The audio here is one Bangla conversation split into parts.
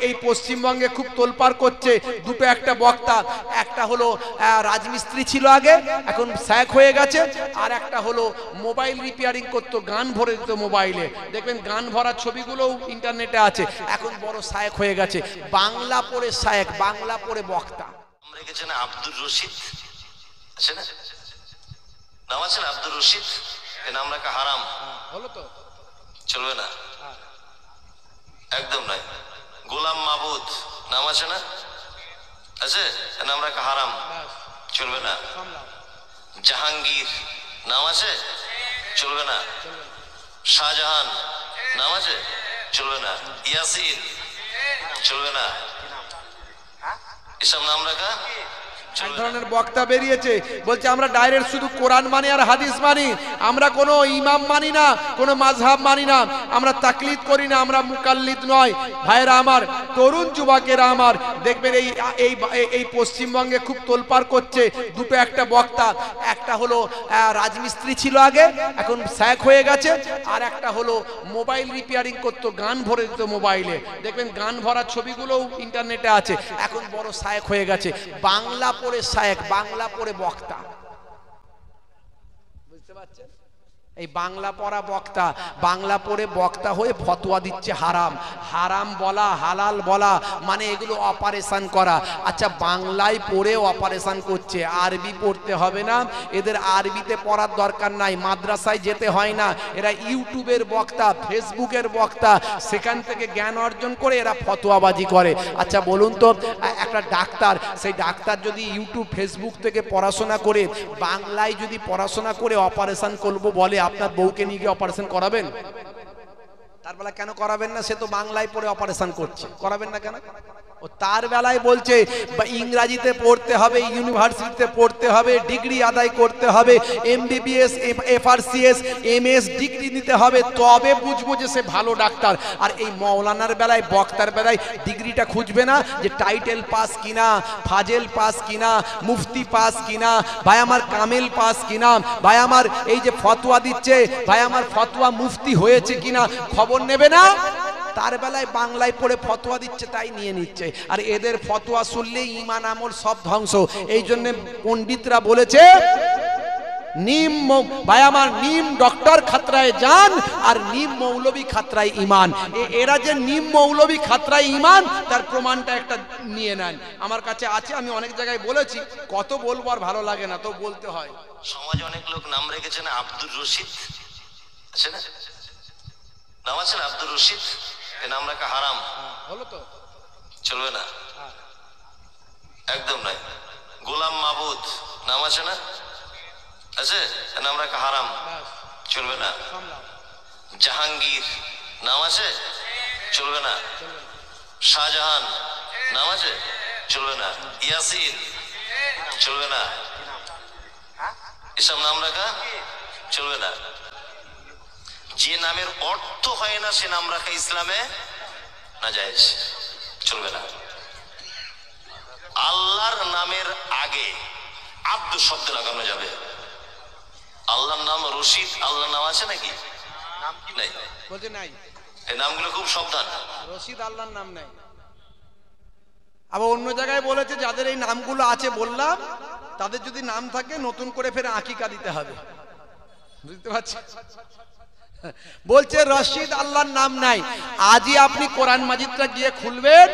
এই পশ্চিমবঙ্গে খুব তোলপাড় করছে দুটো একটা বক্তা। একটা হলো রাজমিস্ত্রি ছিল আগে, এখন স্যাক হয়ে গেছে। আর একটা হলো মোবাইল রিপেয়ারিং করতো, গান ভরে দিত মোবাইলে। দেখবেন গান ভরার ছবিগুলোও ইন্টারনেটে আছে। এখন বড় স্যাক হয়ে গেছে, বাংলা পড়ে স্যাক, বাংলা পড়ে বক্তা। রেখেছেন আব্দুর রশিদ, আছে না নাম আছে না আব্দুর রশিদ, এই নাম রাখা হারাম, হলো তো চলবে না, একদম নাই। গোলাম মাবুদ নাম আছে না, আছে, এই নাম রাখা হারাম, চলবে না। জাহাঙ্গীর নাম আছে, চলবে না। শাহজাহান নাম আছে, চলবে না। ইয়াসিন চলবে না, এসব নাম রাখা। এক ধরনের বক্তা বেরিয়েছে, বলছে আমরা ডাইরেক্ট শুধু কোরআন মানি আর হাদিস মানি, আমরা কোনো ইমাম মানি না, কোনো মাযহাব মানি না, আমরা তাকলিদ করি না, আমরা মুকাল্লিদ নয়। ভাইরা আমার, তরুণ যুবকেরা আমার, দেখবেন এই পশ্চিমবঙ্গে খুব তোলপাড় করছে দুটো একটা বক্তা। একটা হলো রাজমিস্ত্রি ছিল আগে, এখন স্যাক হয়ে গেছে। আর একটা হলো মোবাইল রিপেয়ারিং করতো, গান ভরে দিত মোবাইলে। দেখবেন গান ভরার ছবিগুলোও ইন্টারনেটে আছে। এখন বড় স্যাক হয়ে গেছে, বাংলা পড়ে শায়েখ, বাংলা পড়ে বক্তা। বুঝতে পারছেন? এই বাংলা পড়া বক্তা, বাংলা পড়ে বক্তা হয়ে ফতোয়া দিচ্ছে হারাম। হারাম বলা, হালাল বলা মানে এগুলো অপারেশন করা। আচ্ছা, বাংলায় পড়ে অপারেশন করছে, আরবি পড়তে হবে না, এদের আরবিতে পড়ার দরকার নাই, মাদ্রাসায় যেতে হয় না, এরা ইউটিউবের বক্তা, ফেসবুকের বক্তা, সেখান থেকে জ্ঞান অর্জন করে এরা ফতোয়াবাজি করে। আচ্ছা বলুন তো, একটা ডাক্তার, সেই ডাক্তার যদি ইউটিউব ফেসবুক থেকে পড়াশোনা করে বাংলায় যদি পড়াশোনা করে অপারেশন করবো বলে, আপনার বউকে নিয়ে গিয়ে অপারেশন করাবেন? তার বেলা কেন করাবেন না? সে তো বাংলায় পড়ে অপারেশন করছে, করাবেন না কেন? ও তার বেলায় বলছে ইংরাজিতে পড়তে হবে, ইউনিভার্সিটিতে পড়তে হবে, ডিগ্রি আদায় করতে হবে, এমবিবিএস, এফআরসিএস, এমএস ডিগ্রি নিতে হবে, তবে বুঝবো যে সে ভালো ডাক্তার। আর এই মৌলানার বেলায়, বক্তার বেলায় ডিগ্রিটা খুঁজবে না, যে টাইটেল পাস কিনা, ফাজেল পাস কিনা, মুফতি পাস কিনা, ভাই আমার কামেল পাস কিনা, ভাই আমার এই যে ফতোয়া দিচ্ছে, ভাই আমার ফতোয়া মুফতি হয়েছে কিনা খবর নেবে না। তার বেলায় বাংলায় পড়ে ফতোয়া দিচ্ছে, তাই নিয়ে নিচ্ছে। আর এদের ফতোয়া শুনলেই ঈমান আমল সব ধ্বংস। এই জন্য পণ্ডিতরা বলেছে, নিম ভাই আমার, নিম ডক্টর খাতরায় জান আর নিম মৌলবী খাতরায় ঈমান। এরা যে নিম মৌলবী খাতরায় ঈমান, তার প্রমাণটা একটা নিয়ে নেন, আমার কাছে আছে, আমি অনেক জায়গায় বলেছি, কত বলবো আর ভালো লাগে না, তো বলতে হয়। সমাজে অনেক লোক নাম রেখেছেন আব্দুর রশিদ, আছে না নাম আছে না আব্দুর রশিদ, এই নাম রাখা হারাম, হলো তো চলবে না, একদম নাই। গোলাম মাবুদ নাম আছে না, আছে, এই নাম রাখা হারাম, চলবে না। জাহাঙ্গীর নাম আছে, চলবে না। শাহজাহান নাম আছে, চলবে না। ইয়াসিন চলবে না, এসব নাম রাখা চলবে না। যে নামের অর্থ হয় না সে নাম রাখা ইসলামে নাজায়েজ, চলবে না। আল্লাহর নামের আগে আব্দু শব্দ লাগানো যাবে। আল্লাহর নাম রশিদ, আল্লাহর নাম আছে নাকি? নাই, বলতে নাই। এই নামগুলো খুব সাবধান, রশিদ আল্লাহর নাম নাই। আবার অন্য জায়গায় বলেছে যাদের এই নামগুলো আছে, বললাম তাদের যদি নাম থাকে নতুন করে ফের আকিকা দিতে হবে। বুঝতে পারছেন? বলছে রশিদ আল্লাহর নাম নাই। আজই আপনি কোরআন মাজিদটা গিয়ে খুলবেন,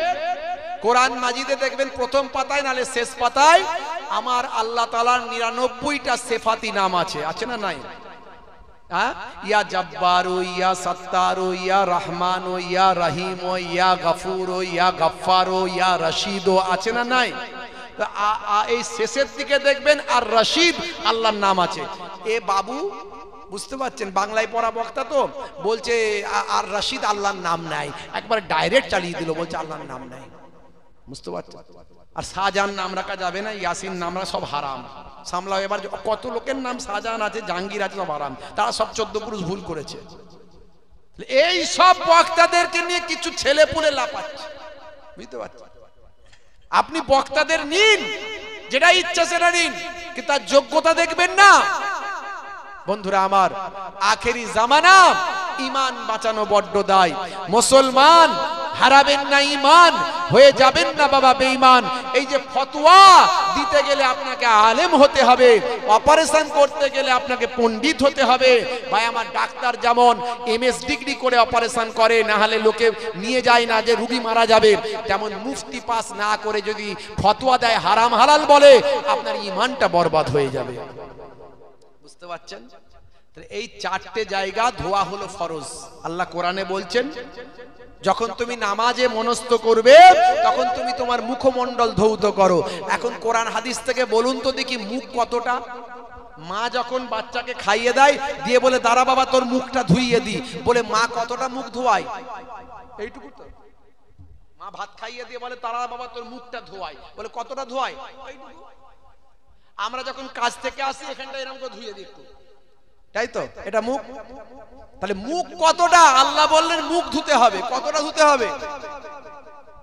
কোরআন মাজিদে দেখবেন প্রথম পাতায় নালে শেষ পাতায় আমার আল্লাহ তাআলার 99টা সিফাতি নাম আছে, আছে না নাই? হ্যাঁ, ইয়া জব্বারু, ইয়া সত্তারু, ইয়া রহমানু, ইয়া রহিমু, ইয়া গফুরু, ইয়া গফফারু, ইয়া রশিদু, আছে না নাই? এই শেষের দিকে দেখবেন আর রশিদ আল্লাহর নাম আছে। এ বাবু, বুঝতে পারছেন, বাংলায় পড়া বক্তা তো, বলছে আর রশিদ আল্লাহর নাম নাই, একবার ডাইরেক্ট চালিয়ে দিল, বলছে আল্লাহর নাম নাই। বুঝতে পারছেন? আর শাহজাহান নাম রাখা যাবে না, ইয়াসিন নাম রাখা সব হারাম। সামলাও এবার, কত লোকের নাম শাহজাহান আছে, জাহাঙ্গীর আছে, সব হারাম, তারা সব 14 পুরুষ ভুল করেছে। এই সব বক্তাদেরকে নিয়ে কিছু ছেলে পুলে লাপাচ্ছে, বুঝতে পারছেন? আপনি বক্তাদের নিন, যেটা ইচ্ছা সেটা নিন, কিন্তু তার যোগ্যতা দেখবেন না। বন্ধুরা আমার, আখেরি জামানা, ঈমান বাঁচানো বড্ড দায়। মুসলমান হারাবেন না ঈমান, হয়ে যাবেন না বাবা বেঈমান। এই যে ফতোয়া দিতে গেলে আপনাকে আলেম হতে হবে, অপারেশন করতে গেলে আপনাকে পণ্ডিত হতে হবে। ভাই আমার ডাক্তার যেমন এমএস ডিগ্রি করে অপারেশন করে, না হলে লোকে নিয়ে যায় না যে রোগী মারা যাবে, তেমন মুফতি পাস না করে যদি ফতোয়া দেয় হারাম হালাল বলে, আপনার ঈমানটা বরবাদ হয়ে যাবে। বুঝতে পারছেন? এই চারটে জায়গা ধোয়া হলো ফরজ। আল্লাহ কোরআনে বলছেন যখন তুমি নামাজে মনস্থ করবে তখন তুমি তোমার মুখমণ্ডল ধৌত করো। এখন কোরআন হাদিস থেকে বলুন তো দেখি মুখ কতটা? মা যখন বাচ্চাকে খাইয়ে দেয় দিয়ে বলে দাঁড়া বাবা তোর মুখটা ধুইয়ে দি, বলে মা কতটা মুখ ধোয়ায়? এইটুকু তো। মা ভাত খাইয়ে দিয়ে বলে দাঁড়া বাবা তোর মুখটা ধোয়ায়, বলে কতটা ধোয়ায়? এইটুকু। আমরা যখন কাজ থেকে আসি এখানটা এরকম করে ধুইয়ে দিই একটু, তাই তো? এটা মুখ। তাহলে মুখ কতটা? আল্লাহ বললেন মুখ ধুতে হবে। কতটা ধুতে হবে?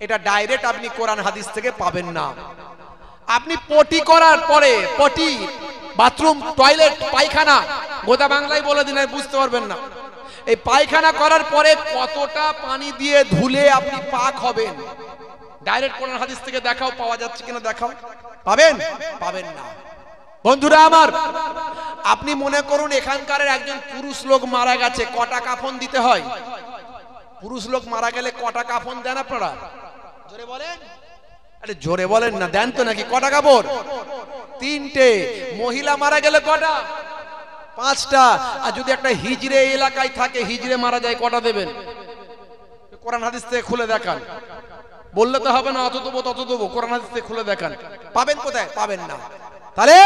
এটা ডাইরেক্ট আপনি কোরআন হাদিস থেকে পাবেন না। আপনি পটি করার পরে, পটি বাথরুম টয়লেট পায়খানা গোটা বাংলায় বলে দিন, বুঝতে পারবেন না। এই পায়খানা করার পরে কতটা পানি দিয়ে ধুলে আপনি পাক হবেন, ডাইরেক্ট কোরআন হাদিস থেকে দেখাও, পাওয়া যাচ্ছে কিনা দেখাও। পাবেন? পাবেন না। বন্ধুরা আমার, আপনি মনে করুন এখানকার একজন পুরুষ লোক মারা গেছে, কটা কাফন দিতে হয়? পুরুষ লোক মারা গেলে কটা কাফন দেন আপনারা? জোরে বলেন। আরে জোরে বলেন না, দেন তো নাকি? কটা কাপড়? 3টে। মহিলা মারা গেলে কটা? 5টা। আর যদি একটা হিজড়ে এলাকায় থাকে, হিজড়ে মারা যায়, কটা দেবেন? কোরআন হাদিস থেকে খুলে দেখান। বললে তো হবে না অত দেবো তত দেবো, কোরআন হাদিস থেকে খুলে দেখান। পাবেন কোথায়? পাবেন না। তাহলে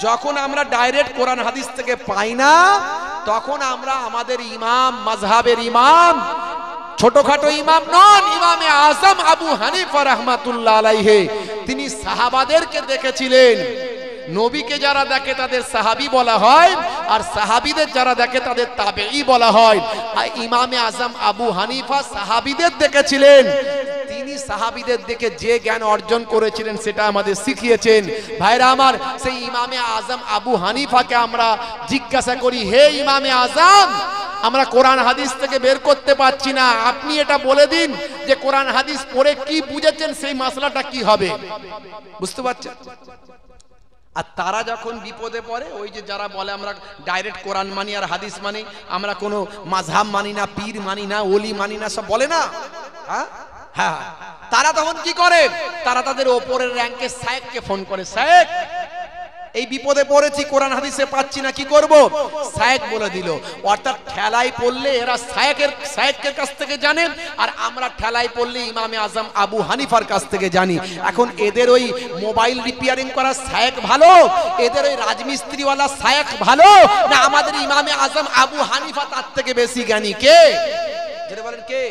যখন আমরা ডাইরেক্ট কোরআন হাদিস থেকে পাই না, তখন আমরা আমাদের ইমাম, মাযহাবের ইমাম, ছোটখাটো ইমাম নন, ইমামে আজম আবু হানিফা রাহমাতুল্লাহ আলাইহি, তিনি সাহাবাদেরকে দেখেছিলেন। নবীকে যারা দেখে তাদের সাহাবী বলা হয়, আর সাহাবীদের যারা দেখে তাদের তাবেঈ বলা হয়। আর ইমামে আজম আবু হানিফা সাহাবীদের দেখেছিলেন। তিনি সাহাবীদের দেখে যে জ্ঞান অর্জন করেছিলেন সেটা আমাদের শিখিয়েছেন। ভাইরা আমার, সেই ইমামে আজম আবু হানিফাকে আমরা জিজ্ঞাসা করি, হে ইমামে আজম, আমরা কোরআন হাদিস থেকে বের করতে পারছি না, আপনি এটা বলে দিন যে কোরআন হাদিস পড়ে কি বুঝেছেন, সেই মাসলাটা কি হবে? বুঝতে পারছেন? আর তারা যখন বিপদে পড়ে, ওই যে যারা বলে আমরা ডাইরেক্ট কোরআন মানি আর হাদিস মানি, আমরা কোনো মাযহাব মানি না, পীর মানি না, ওলি মানি না, সব বলে না। হ্যাঁ, তারা তখন কি করে? তারা তাদের ওপরের র্যাঙ্কের শায়েখকে ফোন করে, শায়েখ এই বিপদে পড়েছি, কোরআন হাদিসে পাচ্ছি না, কি করব? শায়েখ বলে দিল। অর্থাৎ ঠেলায় পড়লে এরা শায়েখের কাছ থেকে জানেন, আর আমরা ঠেলায় পড়লে ইমামে আজম আবু হানিফার কাছ থেকে জানি। এখন এদের ওই মোবাইল রিপেয়ারিং করা শায়েখ ভালো, এদের ওই রাজমিস্ত্রিওয়ালা শায়েখ ভালো, না আমাদের ইমামে আজম আবু হানিফা তার থেকে বেশি জ্ঞানী? কে? জোরে বলেন কে?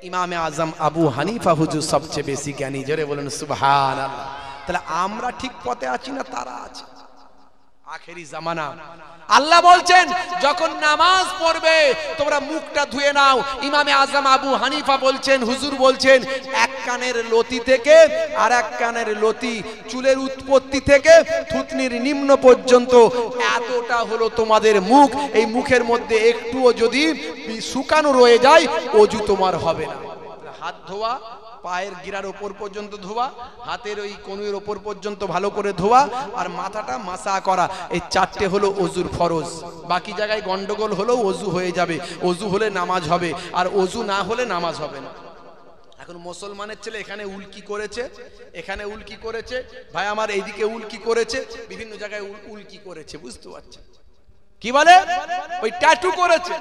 ইমামে আজম আবু হানিফা হুজুর সবচেয়ে বেশি জ্ঞানী। জোরে বলেন সুবহানাল্লাহ। তাহলে আমরা ঠিক পথে আছি না তারা আছে? আখেরি জামানা। আল্লাহ বলছেন যখন নামাজ পড়বে তোমরা মুখটা ধুয়ে নাও। ইমামে আজম আবু হানিফা বলছেন, হুজুর বলছেন, এক কানের লতি থেকে আর এক কানের লতি, চুলের উৎপত্তি থেকে থুতনির নিম্ন পর্যন্ত এতটা হলো তোমাদের মুখ। এই মুখের মধ্যে একটুও যদি শুকানো রয়ে যায়, অজু তোমার হবে না। হাত ধোয়া, পায়ের গিরার ওপর পর্যন্ত ধোয়া, হাতের ওই কনুইয়ের ওপর পর্যন্ত ভালো করে ধোয়া, আর মাথাটা মাসা করা, এই 4টে হলো অজুর ফরজ। বাকি জায়গায় গন্ডগোল হলেও অজু হয়ে যাবে, অজু হলে নামাজ হবে, আর অজু না হলে নামাজ হবে না। এখন মুসলমানের ছেলে এখানে উল্কি করেছে, এখানে উল্কি করেছে, ভাই আমার এইদিকে উল্কি করেছে, বিভিন্ন জায়গায় উল্কি করেছে, বুঝতে পারছেন? কি বলে? ওই ট্যাটু করেছে।